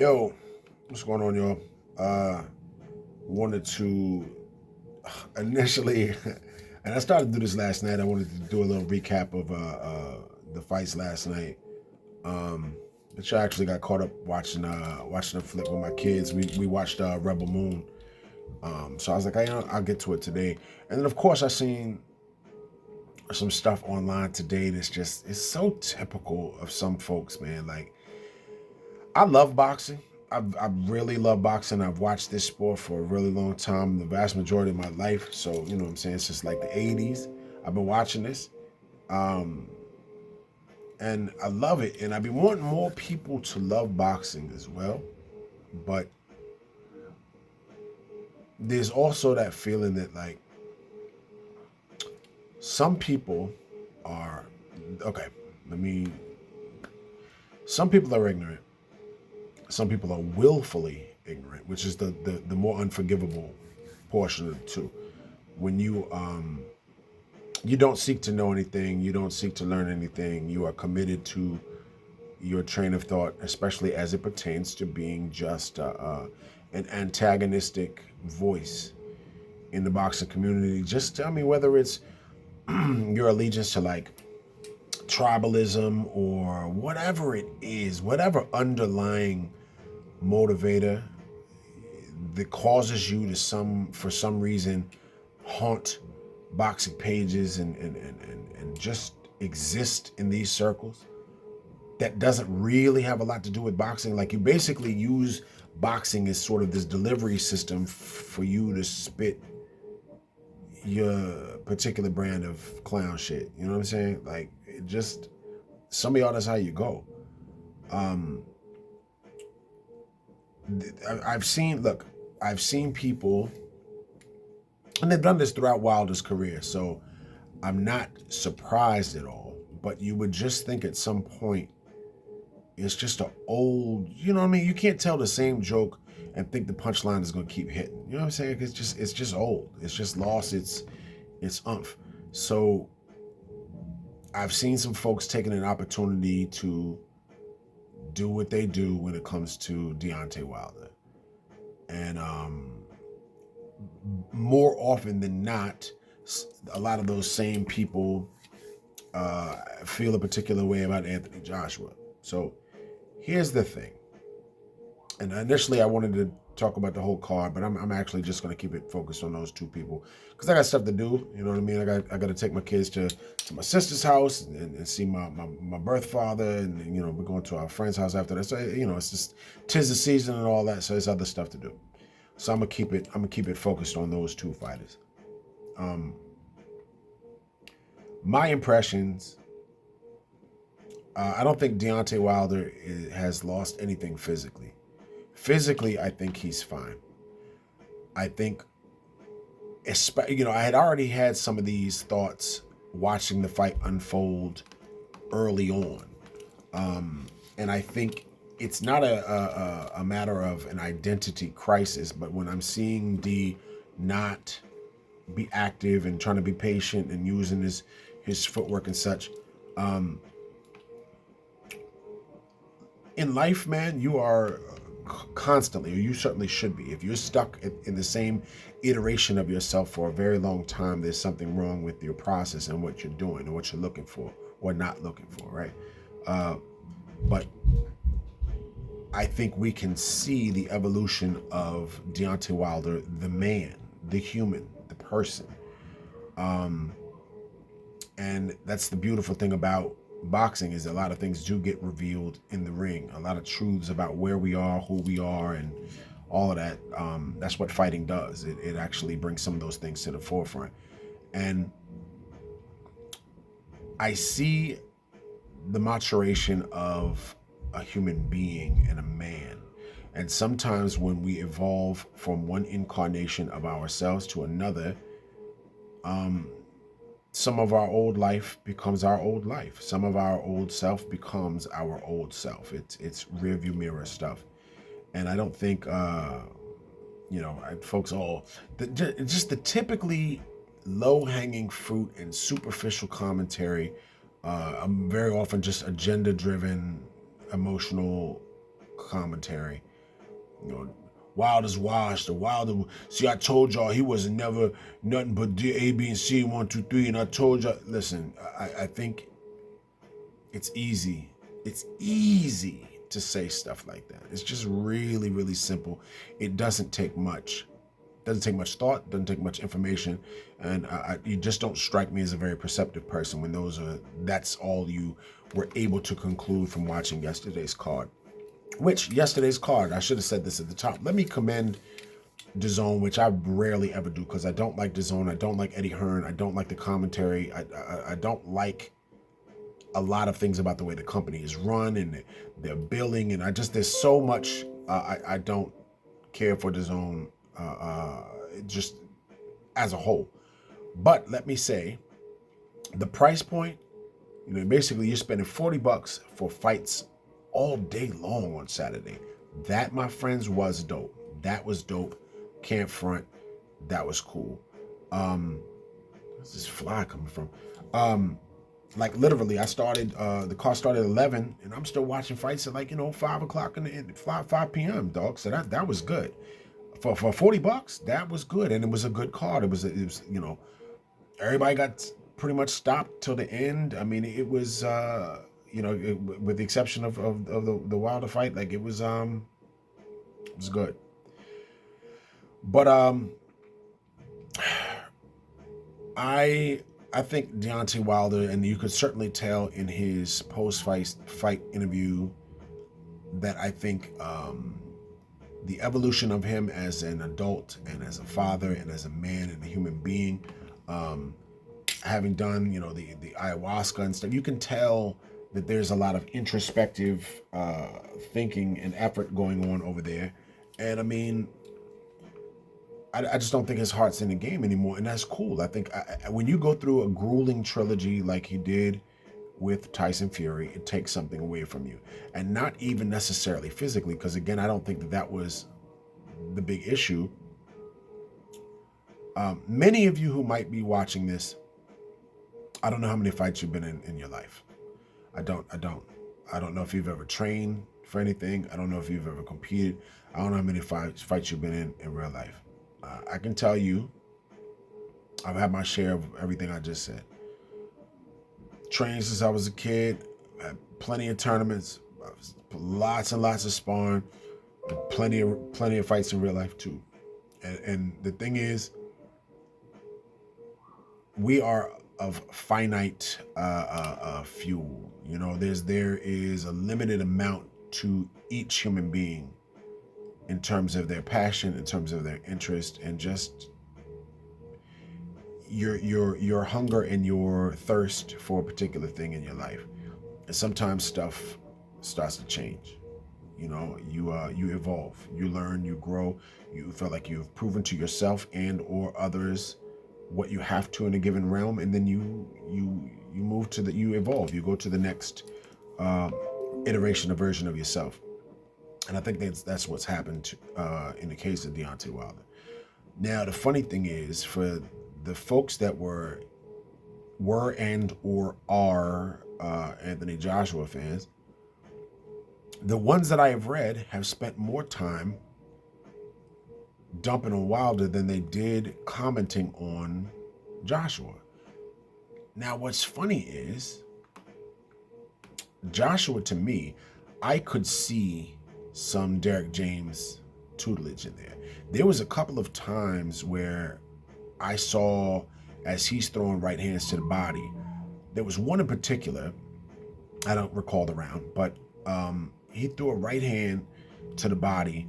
Yo, what's going on, y'all? Wanted to initially, and I started to do this last night. I wanted to do a little recap of the fights last night. Um, but I actually got caught up watching a flick with my kids. We watched Rebel Moon. So I was like, I'll get to it today. And then of course I seen some stuff online today that's just it's so typical of some folks, man. Like I love boxing. I really love boxing. I've watched this sport for a really long time, the vast majority of my life. So, you know what I'm saying? It's just like the 80s. I've been watching this. Um, and I love it. And I've been wanting more people to love boxing as well. But there's also that feeling that, like, some people are, okay, let me, some people are ignorant. Some people are willfully ignorant, which is the more unforgivable portion of the two. When you don't seek to know anything, you don't seek to learn anything, you are committed to your train of thought, especially as it pertains to being just an antagonistic voice in the boxing community. Just tell me whether it's your allegiance to like tribalism or whatever it is, whatever underlying motivator that causes you to for some reason haunt boxing pages and just exist in these circles that doesn't really have a lot to do with boxing. Like you basically use boxing as sort of this delivery system for you to spit your particular brand of clown shit. You know what I'm saying? Like it just some of y'all, that's how you go. Um, I've seen look, I've seen people, and they've done this throughout Wilder's career, so I'm not surprised at all. But you would just think at some point it's just an old, you know what I mean? You can't tell the same joke and think the punchline is going to keep hitting. You know what I'm saying? It's just old. It's just lost its umph. So I've seen some folks taking an opportunity to do what they do when it comes to Deontay Wilder, and more often than not, a lot of those same people feel a particular way about Anthony Joshua. So here's the thing. And initially, I wanted to talk about the whole card, but I'm actually just going to keep it focused on those two people because I got stuff to do. You know what I mean? I got to take my kids to my sister's house and see my birth father, and we're going to our friend's house after that. So it's just tis the season and all that. So there's other stuff to do. So I'm gonna keep it focused on those two fighters. Um, my impressions. I don't think Deontay Wilder has lost anything physically. Physically, I think he's fine. I think, I had already had some of these thoughts watching the fight unfold early on, and I think it's not a matter of an identity crisis, but when I'm seeing D not be active and trying to be patient and using his footwork and such, um, in life, man, you are constantly, or you certainly should be. If you're stuck in the same iteration of yourself for a very long time, there's something wrong with your process and what you're doing and what you're looking for or not looking for, right? Uh, but I think we can see the evolution of Deontay Wilder, the man, the human, the person. Um, and that's the beautiful thing about boxing is a lot of things do get revealed in the ring. A lot of truths about where we are, who we are, and all of that. That's what fighting does. It actually brings some of those things to the forefront. And I see the maturation of a human being and a man. And sometimes when we evolve from one incarnation of ourselves to another, um, some of our old life becomes our old life. Some of our old self becomes our old self. It's rearview mirror stuff. And I don't think folks all just the typically low hanging fruit and superficial commentary. Very often just agenda driven emotional commentary. You know, Wilder's washed. Or Wilder. See, I told y'all he was never nothing but A, B, and C, 1, 2, 3. And I told y'all. Listen, I think it's easy. It's easy to say stuff like that. It's just really, really simple. It doesn't take much. Doesn't take much thought. Doesn't take much information, and you just don't strike me as a very perceptive person when that's all you were able to conclude from watching yesterday's card. Which yesterday's card, I should have said this at the top. Let me commend DAZN, which I rarely ever do because I don't like DAZN. I don't like Eddie Hearn. I don't like the commentary. I don't like a lot of things about the way the company is run and their billing, and there's so much I don't care for DAZN just as a whole. But let me say, the price point, basically you're spending $40 for fights all day long on Saturday. That, my friends, was dope. That was dope. Can't front. That was cool. Where's this fly coming from? Like literally, I started. The car started at 11, and I'm still watching fights at 5 o'clock in the 5 p.m. Dog. So that was good. For $40, that was good, and it was a good card. It was everybody got pretty much stopped till the end. I mean, it was with the exception of the Wilder fight, it was good. But I think Deontay Wilder, and you could certainly tell in his post-fight interview that I think the evolution of him as an adult and as a father and as a man and a human being, having done, the ayahuasca and stuff, you can tell that there's a lot of introspective thinking and effort going on over there. And I mean, I just don't think his heart's in the game anymore, and that's cool. I think when you go through a grueling trilogy like he did with Tyson Fury, it takes something away from you, and not even necessarily physically, because again, I don't think that was the big issue. Many of you who might be watching this, I don't know how many fights you've been in your life. I don't know if you've ever trained for anything. I don't know if you've ever competed. I don't know how many fights you've been in real life. I can tell you, I've had my share of everything I just said. Trained since I was a kid, had plenty of tournaments, lots and lots of sparring, plenty of fights in real life too. And the thing is, we are of finite fuel. There is a limited amount to each human being in terms of their passion, in terms of their interest, and just your hunger and your thirst for a particular thing in your life. And sometimes stuff starts to change. You evolve, you learn, you grow, you feel like you've proven to yourself and or others what you have to in a given realm, and then you move you evolve, you go to the next iteration or version of yourself. And I think that's what's happened in the case of Deontay Wilder. Now, the funny thing is, for the folks that were and or are Anthony Joshua fans, the ones that I have read have spent more time dumping on Wilder than they did commenting on Joshua. Now, what's funny is, Joshua, to me, I could see some Derek James tutelage in there. There was a couple of times where I saw, as he's throwing right hands to the body, there was one in particular, I don't recall the round, but he threw a right hand to the body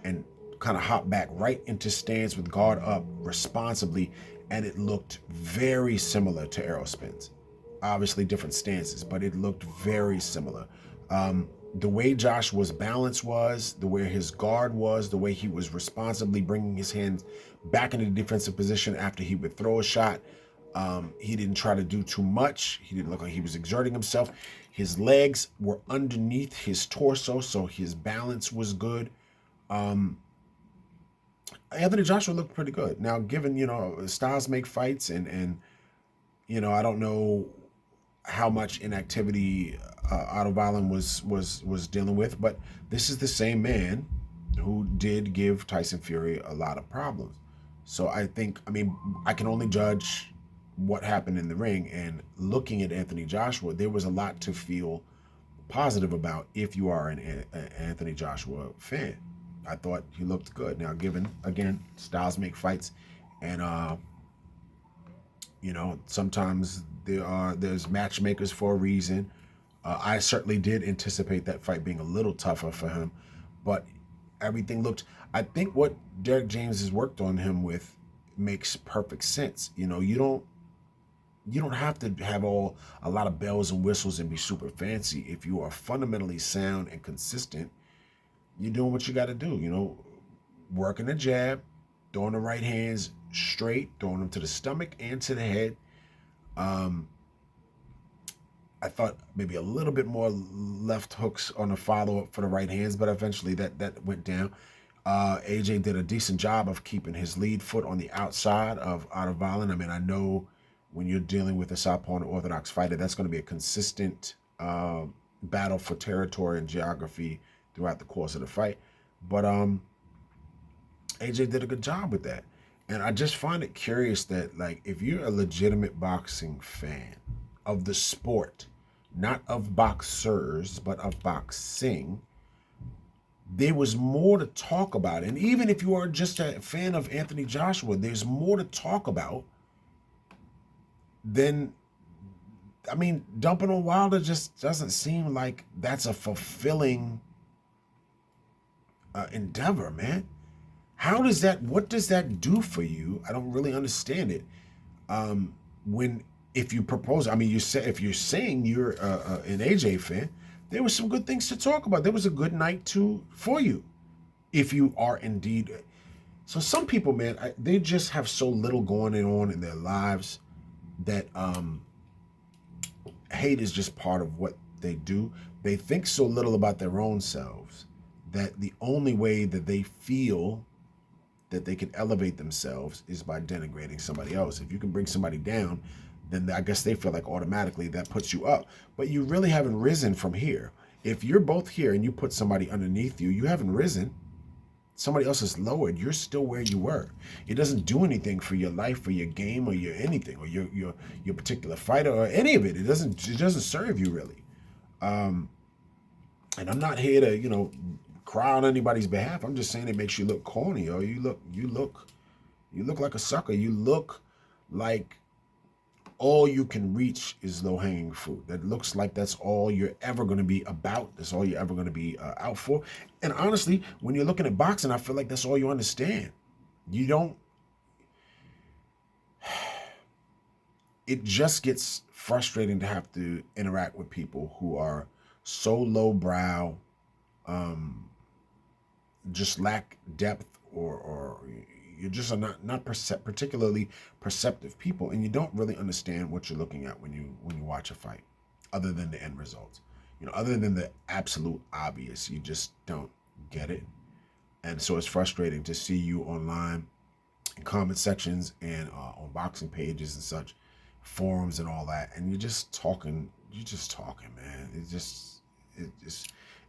and kind of hopped back right into stance with guard up responsibly, and it looked very similar to Errol Spence. Obviously different stances, but it looked very similar. The way Joshua's balance was, the way his guard was, the way he was responsibly bringing his hands back into the defensive position after he would throw a shot. He didn't try to do too much. He didn't look like he was exerting himself. His legs were underneath his torso, so his balance was good. Anthony Joshua looked pretty good. Now, given, styles make fights, and I don't know how much inactivity Otto Wallin was dealing with, but this is the same man who did give Tyson Fury a lot of problems. So I think, I mean, I can only judge what happened in the ring. And looking at Anthony Joshua, there was a lot to feel positive about if you are an Anthony Joshua fan. I thought he looked good. Now, given, again, styles make fights. And, sometimes there's matchmakers for a reason. I certainly did anticipate that fight being a little tougher for him, but everything looked. I think what Derek James has worked on him with makes perfect sense. You don't have to have a lot of bells and whistles and be super fancy. If you are fundamentally sound and consistent, you're doing what you got to do. Working the jab, throwing the right hands straight, throwing them to the stomach and to the head. I thought maybe a little bit more left hooks on the follow up for the right hands, but eventually that went down. AJ did a decent job of keeping his lead foot on the outside of Otto. I mean, I know when you're dealing with a southpaw and orthodox fighter, that's going to be a consistent battle for territory and geography throughout the course of the fight. But AJ did a good job with that. And I just find it curious that, like, if you're a legitimate boxing fan of the sport, not of boxers, but of boxing, there was more to talk about. And even if you are just a fan of Anthony Joshua, there's more to talk about than, I mean, dumping on Wilder just doesn't seem like that's a fulfilling endeavor, man. What does that do for you? I don't really understand it. If you propose, I mean, if you're saying you're an AJ fan, there was some good things to talk about. There was a good night for you, if you are indeed. So some people, man, they just have so little going on in their lives that hate is just part of what they do. They think so little about their own selves that the only way that they feel that they can elevate themselves is by denigrating somebody else. If you can bring somebody down, then I guess they feel like automatically that puts you up. But you really haven't risen from here. If you're both here and you put somebody underneath you, you haven't risen. Somebody else is lowered. You're still where you were. It doesn't do anything for your life, or your game, or your anything, or your particular fighter, or any of it. It doesn't serve you really. And I'm not here to cry on anybody's behalf. I'm just saying it makes you look corny, or you look like a sucker. You look like all you can reach is low-hanging fruit. That looks like that's all you're ever going to be about. That's all you're ever going to be out for. And honestly, when you're looking at boxing, I feel like that's all you understand. You don't. It just gets frustrating to have to interact with people who are so lowbrow, just lack depth, or you just are not particularly perceptive people, and you don't really understand what you're looking at when you watch a fight, other than the end results. Other than the absolute obvious, you just don't get it. And so it's frustrating to see you online, in comment sections, and on boxing pages and such, forums and all that, and you're just talking, man.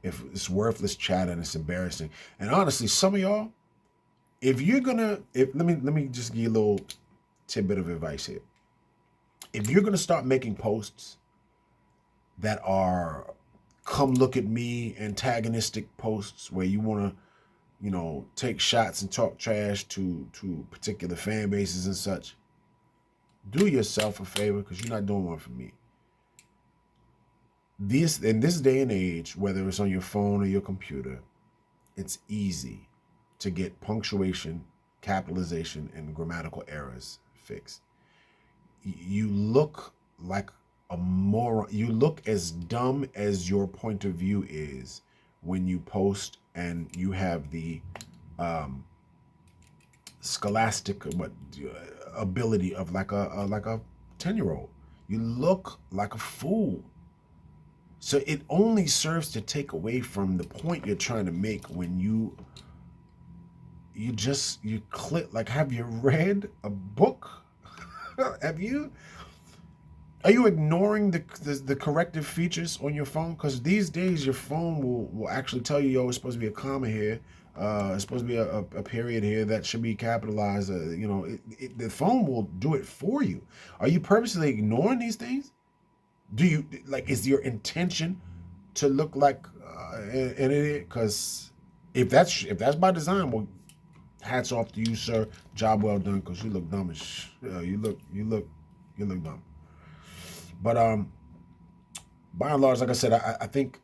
If it's worthless chatter, and it's embarrassing. And honestly, some of y'all, let me just give you a little tidbit of advice here. If you're gonna start making posts that are come look at me antagonistic posts, where you wanna, take shots and talk trash to particular fan bases and such, do yourself a favor, because you're not doing one for me. In this day and age, whether it's on your phone or your computer, it's easy to get punctuation, capitalization, and grammatical errors fixed. You look like a moron. You look as dumb as your point of view is when you post and you have the scholastic ability of like a 10-year-old. You look like a fool. So it only serves to take away from the point you're trying to make when you click. Like, have you read a book? Are you ignoring the corrective features on your phone? Because these days your phone will actually tell you, yo, it's supposed to be a comma here, It's supposed to be a period here that should be capitalized. The phone will do it for you. Are you purposely ignoring these things? Do you like? Is your intention to look like an idiot? Because if that's by design, well, hats off to you, sir. Job well done. Because you look dumb as you look dumb. But by and large, like I said, I think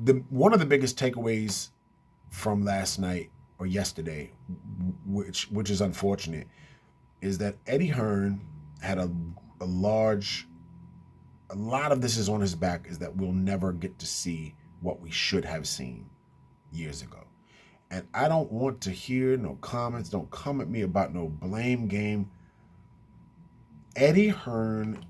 the one of the biggest takeaways from last night or yesterday, which is unfortunate, is that Eddie Hearn had a large a lot of this is on his back, is that we'll never get to see what we should have seen years ago. And I don't want to hear no comments. Don't come at me about no blame game. Eddie Hearn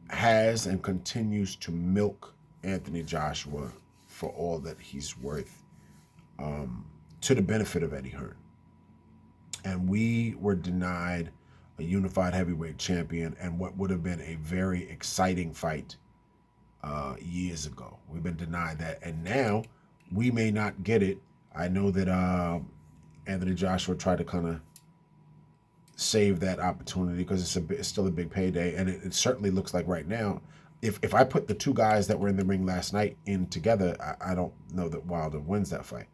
has and continues to milk Anthony Joshua for all that he's worth, to the benefit of Eddie Hearn. And we were denied a unified heavyweight champion and what would have been a very exciting fight years ago. We've been denied that. And now we may not get it. I know that Anthony Joshua tried to kind of save that opportunity because it's still a big payday. And it certainly looks like right now, if I put the two guys that were in the ring last night in together, I don't know that Wilder wins that fight.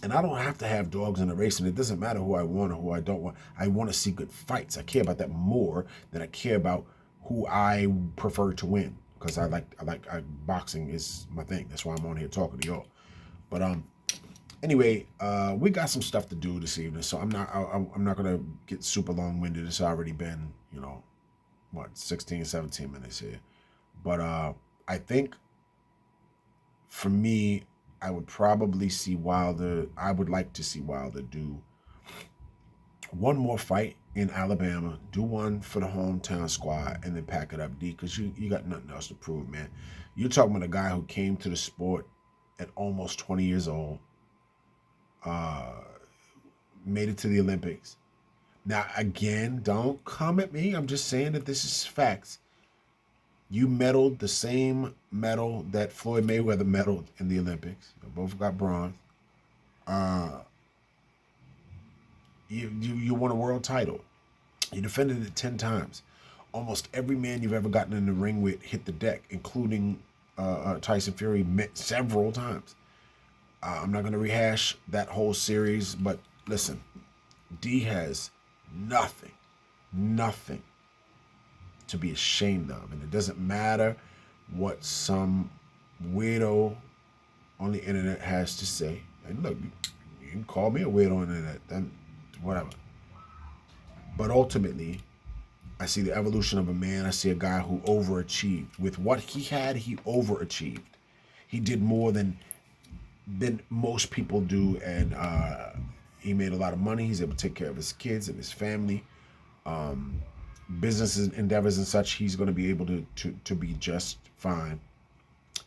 And I don't have to have dogs in the race, and it doesn't matter who I want or who I don't want. I want to see good fights. I care about that more than I care about who I prefer to win, because boxing is my thing. That's why I'm on here talking to y'all. But anyway, we got some stuff to do this evening, so I'm not gonna get super long winded. It's already been 16, 17 minutes here. But I think for me, I would probably see Wilder. I would like to see Wilder do one more fight in Alabama, do one for the hometown squad, and then pack it up, D, because you got nothing else to prove, man. You're talking about a guy who came to the sport at almost 20 years old, made it to the Olympics. Now, again, don't come at me. I'm just saying that this is facts. You medaled the same medal that Floyd Mayweather medaled in the Olympics. They both got bronze. You won a world title. You defended it 10 times. Almost every man you've ever gotten in the ring with hit the deck, including Tyson Fury several times. I'm not going to rehash that whole series, but listen, D has nothing to be ashamed of. And it doesn't matter what some weirdo on the internet has to say. And look, you can call me a weirdo on the internet, then whatever. But ultimately, I see the evolution of a man. I see a guy who overachieved. With what he had, he overachieved. He did more than most people do, and he made a lot of money. He's able to take care of his kids and his family. Business endeavors and such, he's going to be able to be just fine,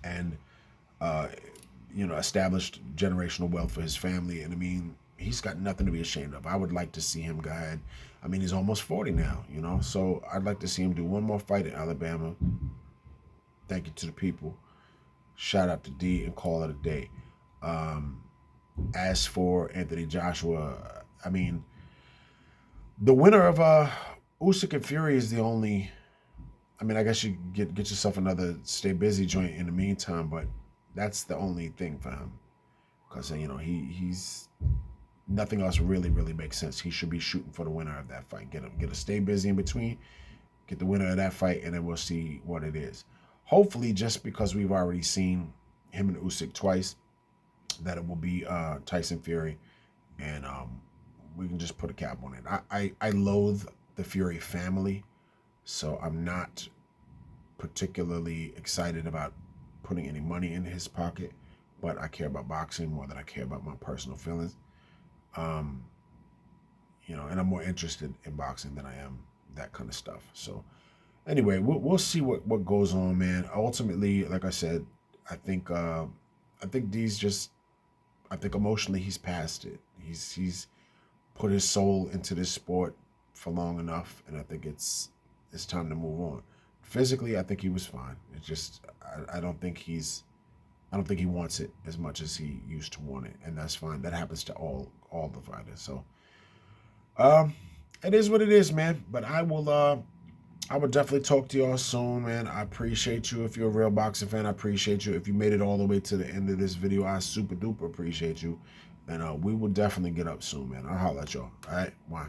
and established generational wealth for his family. And I mean, he's got nothing to be ashamed of. I would like to see him go ahead. I mean, he's almost 40 now, so I'd like to see him do one more fight in Alabama. Thank you to the people. Shout out to D, and call it a day. As for Anthony Joshua, I mean, the winner of Usyk and Fury is the only. I mean, I guess you get yourself another stay busy joint in the meantime, but that's the only thing for him, because he's nothing else really makes sense. He should be shooting for the winner of that fight. Get a stay busy in between, get the winner of that fight, and then we'll see what it is. Hopefully, just because we've already seen him and Usyk twice, that it will be Tyson Fury, and we can just put a cap on it. I loathe the Fury family, so I'm not particularly excited about putting any money in his pocket, but I care about boxing more than I care about my personal feelings. And I'm more interested in boxing than I am that kind of stuff. So anyway, we'll see what goes on, man. Ultimately, like I said, I think D's just, I think emotionally he's past it. He's put his soul into this sport for long enough, and I think it's time to move on. Physically, I think he was fine. It's just I don't think he's I don't think he wants it as much as he used to want it, and that's fine. That happens to all the fighters. So, um, it is what it is, man. But I will definitely talk to y'all soon, man. I appreciate you. If you're a real boxing fan, I appreciate you. If you made it all the way to the end of this video, I super duper appreciate you. And we will definitely get up soon, man. I'll holler at y'all. All right, bye.